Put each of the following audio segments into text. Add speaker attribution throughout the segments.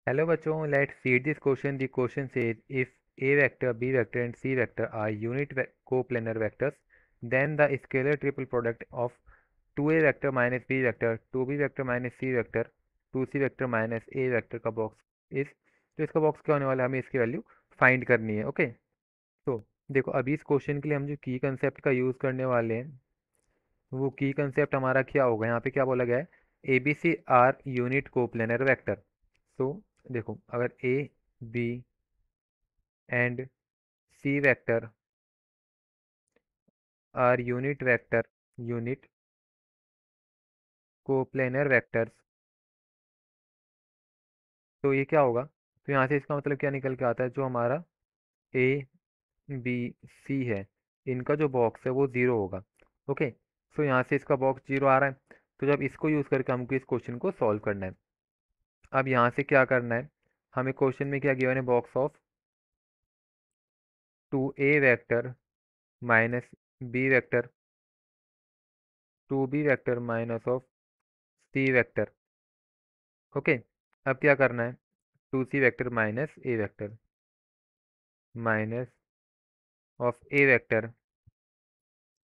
Speaker 1: Hello bachon, let's see this question. The question says if A vector, B vector and C vector are unit coplanar vectors, then the scalar triple product of 2A vector minus B vector, 2B vector minus C vector, 2C vector minus A vector का box इस तो इसका box क्या होने वाला है, हमें इसकी वैल्यू फाइंड करनी है। ओके, तो देखो अभी इस क्वेश्चन के लिए हम जो की कंसेप्ट का यूज़ करने वाले हैं वो की कंसेप्ट हमारा क्या होगा। यहाँ पे क्या बोला गया है, A B C are unit coplanar vector. तो देखो अगर A B and C vector are unit coplanar vectors, तो ये क्या होगा। तो यहाँ से इसका मतलब क्या निकल के आता है, जो हमारा ए बी सी है इनका जो बॉक्स है वो ज़ीरो होगा। ओके, सो यहाँ से इसका बॉक्स जीरो आ रहा है। तो जब इसको यूज़ करके हमको इस क्वेश्चन को सॉल्व करना है, अब यहाँ से क्या करना है, हमें क्वेश्चन में क्या गिवन है, box of 2A vector minus B vector, 2B vector minus of C vector. Okay, अब क्या करना है, 2C vector minus A vector minus of A vector.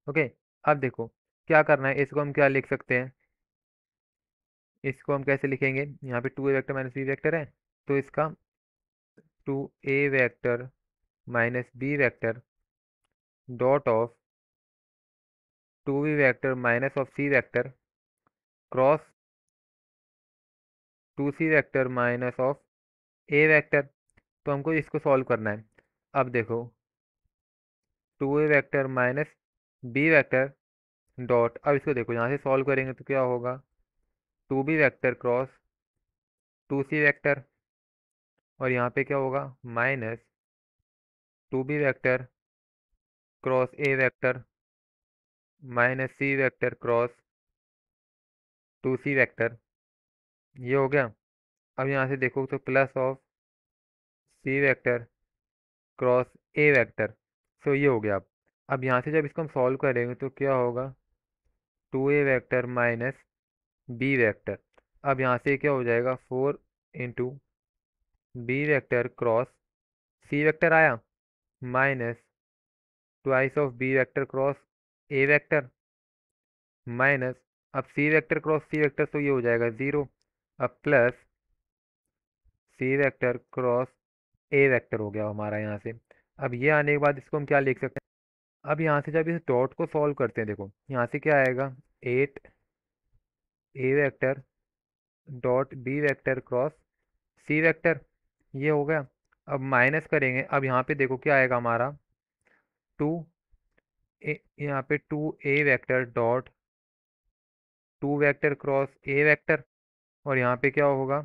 Speaker 1: Okay, अब देखो क्या करना है, इसको हम क्या लिख सकते हैं, इसको हम कैसे लिखेंगे, यहाँ पे 2A vector minus B vector है, तो इसका 2A vector minus B vector dot of 2B vector minus of C vector cross 2C vector minus of A vector. तो हमको इसको सॉल्व करना है। अब देखो 2A vector minus B vector dot, अब इसको देखो यहाँ से सॉल्व करेंगे तो क्या होगा, 2B vector cross 2C vector, और यहाँ पे क्या होगा माइनस 2B वेक्टर क्रॉस ए vector minus c vector cross 2C vector. ये हो गया। अब यहाँ से देखो तो plus of C vector cross A vector. So ये हो गया। अब यहाँ से जब इसको हम सॉल्व करेंगे तो क्या होगा, 2A vector minus B vector. अब यहाँ से क्या हो जाएगा, 4 बी वेक्टर क्रॉस सी वेक्टर आया minus twice of B vector cross A vector minus, अब सी वेक्टर क्रॉस सी वेक्टर तो ये हो जाएगा ज़ीरो, अब प्लस सी वेक्टर क्रॉस ए वेक्टर हो गया हमारा यहाँ से। अब ये आने के बाद इसको हम क्या लिख सकते हैं, अब यहाँ से जब इस डॉट को सॉल्व करते हैं, देखो यहाँ से क्या आएगा, 8A vector dot b vector cross सी वेक्टर। ये हो गया। अब माइनस करेंगे, अब यहाँ पे देखो क्या आएगा हमारा, टू यहाँ पे 2A vector dot 2 vector cross ए वेक्टर, और यहाँ पे क्या होगा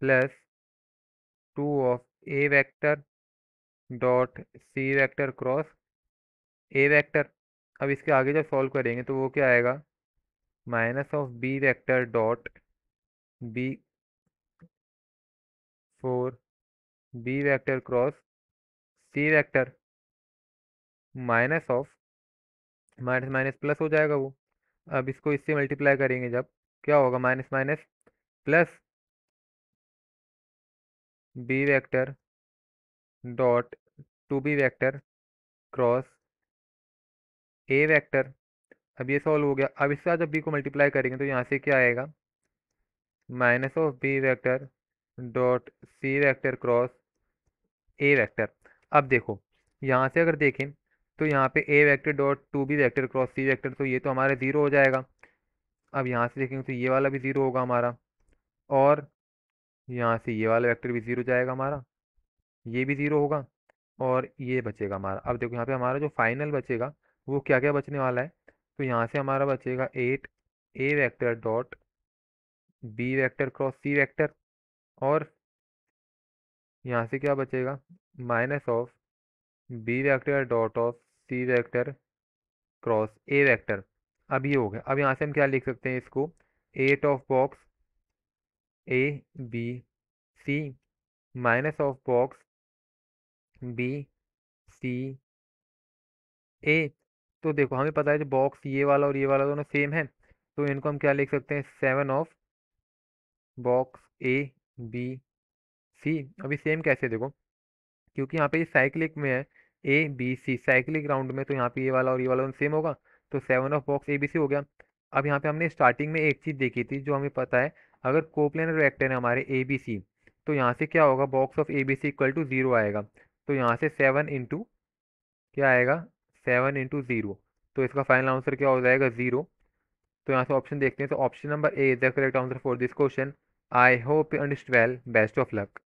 Speaker 1: plus 2 of A vector dot C vector cross A vector. अब इसके आगे जब सॉल्व करेंगे तो वो क्या आएगा, minus of B vector dot B 4 B vector cross C vector minus of, minus minus plus हो जाएगा वो। अब इसको इससे मल्टीप्लाई करेंगे जब, क्या होगा minus minus plus B vector dot 2B vector cross ए वेक्टर। अब ये सॉल्व हो गया। अब इसके साथ जब बी को मल्टीप्लाई करेंगे तो यहाँ से क्या आएगा, minus of B vector dot C vector cross A vector. अब देखो यहाँ से अगर देखें तो यहाँ पे a vector dot 2B vector cross C vector, तो ये तो हमारा ज़ीरो हो जाएगा। अब यहाँ से देखेंगे तो ये वाला भी ज़ीरो होगा हमारा, और यहाँ से ये वाला वेक्टर भी ज़ीरो जाएगा हमारा, ये भी ज़ीरो होगा, और ये बचेगा हमारा। अब देखो यहाँ पे हमारा जो फाइनल बचेगा वो क्या क्या बचने वाला है, तो यहाँ से हमारा बचेगा 8A vector dot b vector cross सी वेक्टर, और यहाँ से क्या बचेगा, minus of B vector dot of C vector cross A vector. अब ये हो गया। अब यहाँ से हम क्या लिख सकते हैं इसको, eight of box A B c minus of box b c a. तो देखो हमें पता है जो बॉक्स ये वाला और ये वाला दोनों सेम है, तो इनको हम क्या लिख सकते हैं, 7 of box A B C. अभी सेम कैसे देखो, क्योंकि यहाँ पे ये साइक्लिक में है, A B C cyclic round में, तो यहाँ पे ये वाला और ये वाला सेम होगा, तो 7 of box A B C हो गया। अब यहाँ पे हमने स्टार्टिंग में एक चीज़ देखी थी जो हमें पता है, अगर कोप्लेनर वेक्टर है हमारे ए बी सी, तो यहाँ से क्या होगा, box of A B C equal to 0 आएगा। तो यहाँ से 7 इंटू क्या आएगा, 7 इंटू 0, तो इसका फाइनल आंसर क्या हो जाएगा, 0। तो यहाँ से ऑप्शन देखते हैं, तो option number A is the correct answer for this question. I hope you understand well, best of luck.